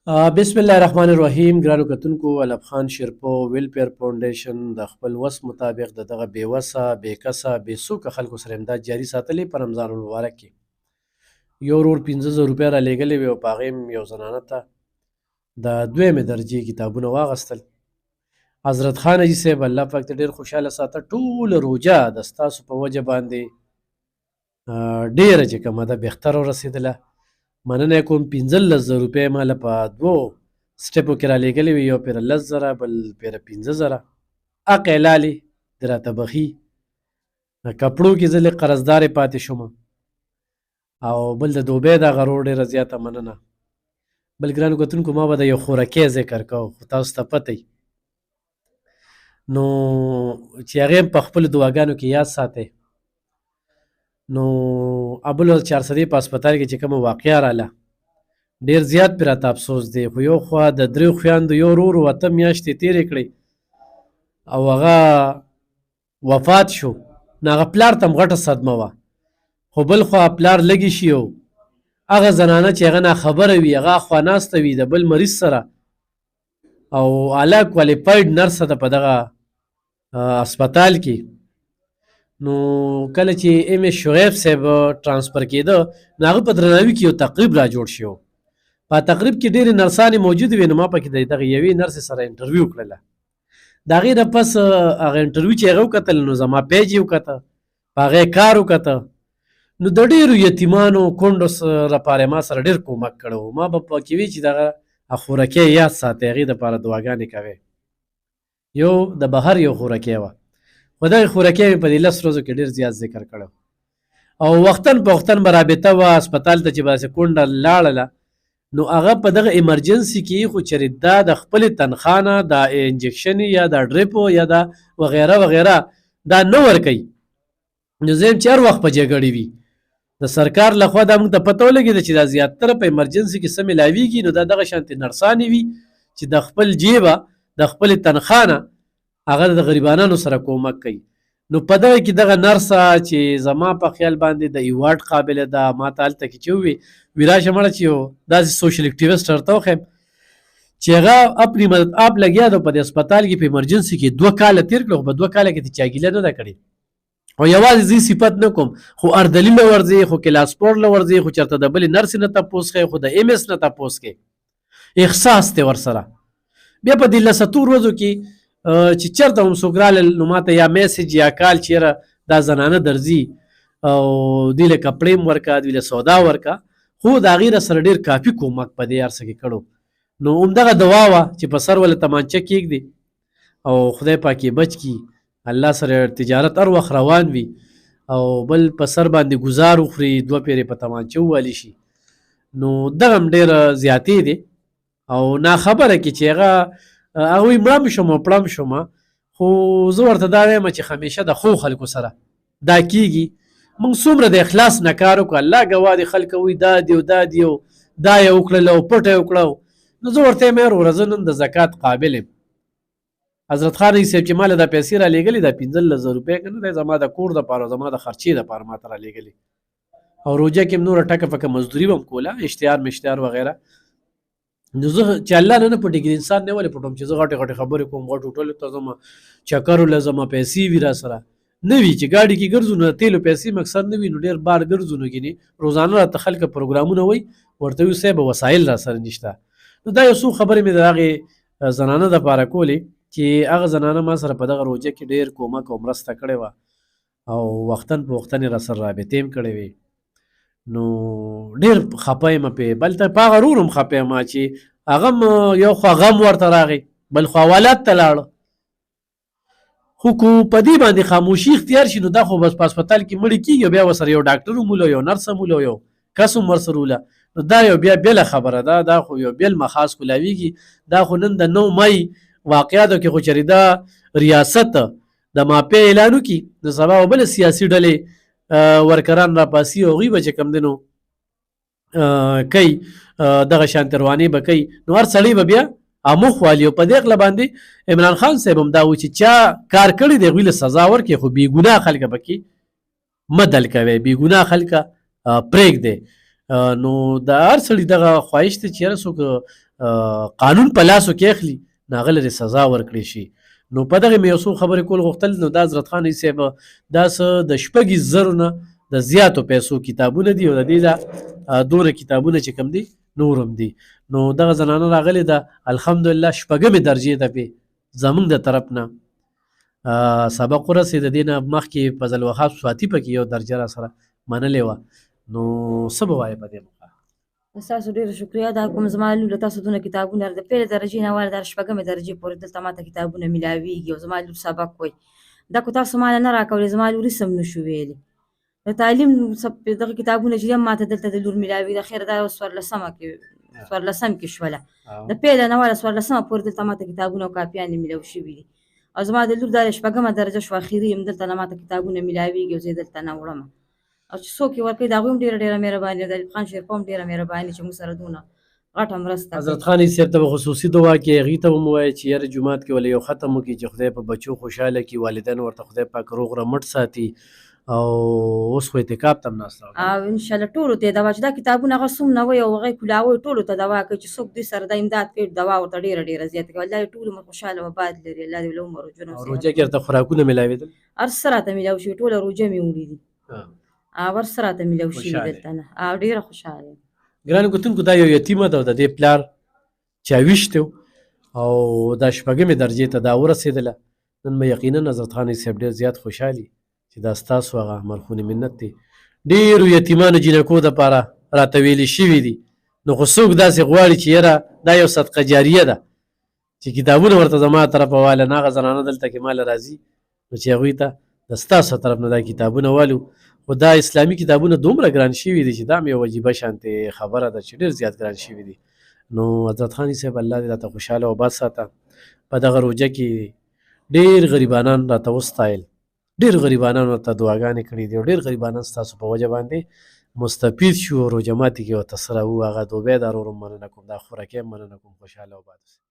بسم الله الرحمن الرحیم. ګرانو کتونکو، علب خان شیرپو ویلفیر فاونډیشن د خپل وس مطابق د دغه بې وسه بې کسه بې څوکه خلکو سره امداد جاري ساتلی. په رمضان المبارک کې یو ورور 15,000 روپۍ را لېږلې وې او په هغې م یو زنانه ته د دویمې درجې کتابونه واغستل. حضرت خان حاجي صاحب الله پاک ته ډېر خوشحاله ساته. ټوله روژه د ستاسو په وجه باندې ډېره چې کومه ده بهتره ورسېدله. مننه یې کوم. 15,000 روپۍ ماله په دوو سټیپو کې را لېږلې وې، یو پیره 10,000 بل پیره 15,000. حق یې لالې د راته بخي. کپړو کې زه لږ قرضدارې پاتې شوم، او بل د دوبۍ دغه روډ ډېره زیاته مننه. بل ګرانو کتونکو، ما به د یو خوراکۍ ذکر کوو، خو تاسو ته پته وي نو چې هغې هم په خپلو دعاګانو کې یاد ساتئ. نو ابل چارسدې په هسپتال کې چې کومه واقعه راله، ډېر زیات پرې راته افسوس دی. خو یو خوا د دریو خویندو یو ورور 8 میاشتې تېرې کړې او هغه وفات شو. نو هغه پلار ته هم غټه صدمه وه، خو بل خوا پلار لږې شي او هغه زنانه چې هغه ناخبره وي، هغه اخوا ناسته وي د بل مریض سره، او اعلی کوالیفاید نرسه ده په دغه هسپتال کې. نو کله چې ایم ایس شعیب صاحب ټرانسفر کېده، نو هغه په درناوي کې یو تقریب را جوړ شو. په تقریب کې ډېرې نرسانې موجودې وې. نو ما پکې د دغه یوې نرسې سره انټرویو کړله. د هغې نه پس هغه انټرویو چې هغه وکتل، نو زما پیج یې وکته، په هغې کار وکته. نو د ډېرو یتیمانو کونډو لپاره ما سره ډېر کومک کړی و. ما به پکې وي چې دغه خوراکۍ یاد ساتئ، هغې دپاره دعاګانې کوئ. یو د بهر یو خوراکۍ وه، خو دغې خوراکۍ مې په دې 10 ورځو کې ډېر زیات ذکر کړی، او وختن په وختن به رابطه وه هسپتال ته چې به داسې کونډه لاړله، نو هغه په دغه ایمرجنسي کې خو چېرې دا د خپلې تنخوا نه دا انجکشن یا دا ډریپو یا دا وغیره وغیره دا نه ورکوي. نو زه یم چې هر وخت په جګړې وي. د سرکار لخوا دا موږ ته پته ولګېده چې دا زیاتره په ایمرجنسي کې څه میلاویږي، نو دا دغه شانتې نرسانې وي چې د خپل جیبه د خپلې تنخوا نه هغه د غریبانانو سره کومک کوي. نو په دغه کې دغه نرسه چې زما په خیال باندې د ایوارډ قابله ده، ما ته هلته کې چې ووي راشه مړه چې یو داسې سوشل اکټیویسټ ورته وښیم چې هغه اپنی مدد آپ لګیا ده په دې هسپتال کې په ایمرجنسي کې 2 کاله تېر کړه، خو په 2 کاله کې چا ګیله نه ده کړې. او یوازې زه صفت نه کوم، خو اردلي له ورځې، خو کلاسپورټ له ورځې، خو چېرته د بلې نرسې نه تپوس کوې، خو د ایم ایس نه تپوس کوې، احساس دی ورسره. بیا په دې 10 ورځو کې چې چېرته هم څوک رالل، نو ما ته یا میسج یا کال چېره دا زنانه درځي او دوی له کپړې هم ورکه، دوی له سودا ورکه، خو د هغې را سره ډېر کافي کومک په دې هر څه کې کړو. نو همدغه دعا وه چې په سر ولې تمانچه کېږدي او خدای پاک یې بچ کړي، الله سره تجارت هر وخت روان وي، او بل په سر باندې ګزار وخوري، 2 پیرې په تمانچه ووالي شي. نو دغه هم ډېره زیاتې دی، او ناخبره کې چې هغه هغوی مړه م شوم او پړه م شوم، خو زه ورته دا وایم چې همیشه د ښو خلکو سره دا کېږي. موږ څومره د اخلاص نه کار وکړو، الله ګواه دی، خلک وایي دا دی او دا دی او دا یې وکړله او پټه یې وکړه. نو زه ورته یم وروره زه نن د زکات قابل یم. حضرت خان حاجي صاحب چې ما له دا پیسې را لېږلې، دا 15,000 روپۍ که نه دی زما د کور دپاره او زما د خرچې دپاره ما ته را لېږلې، او روژه کې م نوره ټکه فکه مزدوري به م کوله، اشتهار مشتهار وغیره. نو زه چې الله نه پټېږي، انسان نه ولې پټوم چې زه غټې غټې خبرې کوم، غټ هوټلو ته ځم، چکرو له ځم، پیسې وي را سره نه وي چې ګاډي کې ګرځو، نو د تیلو پیسې مقصد نه وي، نو ډېر بار ګرځو. نو ګینې روزانه راته خلک پروګرامونه وایي، ورته وي صاحب وسایل را سره نشته. نو دا یو څو خبرې مې د هغې زنانه دپاره کولې چې هغه زنانه ما سره په دغه روژه کې ډېر کومک او مرسته کړې وه، او وختن په وختن یې را سره رابطې هم کړې وې. نو ډېر خفه یم پې. بل ته په هغه ورور هم خفه یم چې هغه هم یو خوا غم ورته راغی، بل خوا اولاد ته لاړه. خو کو په دې باندې خاموشي اختیار شي، نو دا خو بس په هسپتال کې مړي کېږي، بیا ورسره یو ډاکټر هم وله، یو نرس هم وله، یو کس هم ورسره وله. نو دا یو بیا بېله خبره ده، دا خو یو بېل مخاص کولاویږي. دا خو نن د 9 مۍ واقعاتو کې خو چېرې دا ریاست د ماپې اعلان وکړي، د سبا به بله سیاسي ډلې ورکران راپاسي او هغوی به چې کوم دی نو کوي دغه شانتې روانې به کوي، نو هر سړی به بیا اموخ والي. او په دې غله باندې عمران خان صاحب هم دا و چې چا کار کړی دی هغوی له سزا ورکړي، خو بې ګناه خلکه پکې مه دل کوئ، بې ګناه خلکه پرېږدئ. نو د هر سړي دغه خواهش دی چې یاره څوک قانون په لاسو کې اخلي نو هغه لرې سزا ورکړی شي. نو په دغې مې یو څو خبرې کول غوښتل. نو دا حضرت خان صاحب دا څه د 6,000 نه د زیاتو پیسو کتابونه دي او د دې دا دومره کتابونه چې کوم دي نور هم دي. نو دغه زنانه راغلې ده الحمدلله 6مې درجې ده پې زمونږ د طرف نه سبق ورسېد. د دې نه مخکې فضل وهاب سواتي پکې یو درجه را سره منلې وه. نو څه به وایې په دې موقع؟ ستاسو ډېره شکریه. دا کوم زما لور له تاسو دونه کتابونه د پیلې درجې نه واله د 6مې درجې پورې دلته ماته کتابونه میلاویږي او زما لور سبق وایي. دا کو تاسو ماله نه راکولې زما لور هېڅ هم نشو ویلی. د تعلیم دغه کتابونه چې هم ماته دلته د لور میلاوي د خیر دا اوس 14 کې شوله. د پیله نه واله 14 پورې دلته ماته کتابونه او کاپیانې میلاو شوي دي او زما د لور دا 6مه درجه شو اخري هم دلته نه ماته کتابونه میلاویږي او زه یې دلته نه وړم او چې څوک یې ورکوي د هغوی هم ډېره مهرباني ده. د ایوب خان شیرپا هم ډېره مهرباني چې موږ سره دونه غټه مرسته کوي. حضرت خان صاحب ته به خصوصي دعا کې هغې ته به مو وایي چې یاره جومات کې ولې یو ختم وکړي چې خدای په بچو خوشحاله کړي، والدین ورته خدای پاک روغ رمټ ساتي او اوس خو اعتکاف ته هم ناسته او انشاءالله ټولو ته یې دوا چې دا کتابونه هغه څومره وایي او هغه یې کولاوی ټولو ته دوا کوي چې څوک دوی سره دا امداد کوي دوا ورته ډېره زیاته کوي. الله دې ټول عمر خوشحاله او آباد لري. الله دې له عمر او ژوند او روژه کې ورته خوراکونه میلاوېدل هر څه راته میلاو شوي. ټوله روژه مې وړي دي او هر څه راته میلاو شوي دلته نه او ډېره خوشحاله یم. ګرانو کتونکو دا یو یتیمه ده او د دې پلار چاویشت او دا 6مې درجې ته دا ورسېدله. نن به یقینا حضرت خان صاحب ډېر زیات خوشحالي چې دا ستاسو هغه مرخونې منت دی. ډېرو یتیمانو جینکو دپاره راته ویلي شوي دي. نو خو څوک داسې غواړي چې یاره دا یو صدقه جاریه ده چې کتابونه ورته زما طرفه واله نه هغه زنانه دلته کې ماله راځي نو چې هغوی ته د ستاسو طرف نه دا کتابونه والو. خو دا اسلامي کتابونه دومره ګران شوي دي چې دا هم یو عجیبه شانتې خبره ده چې ډېر زیات ګران شوي دي. نو حضرت خان صاحب الله دې راته خوشحاله او آباد ساته. په دغه روژه کې ډېر غریبانان راته وستایل، ډېر غریبانان ورته دعاګانې کړي دي او ډېر غریبانان ستاسو په وجه باندې مستفید شو. روژه ماتي کې ورته څه راووهغه دوبی دار ورم مننه کوم دا خورکۍ هم مننه کوم. خوشحاله او آباد اوسئ.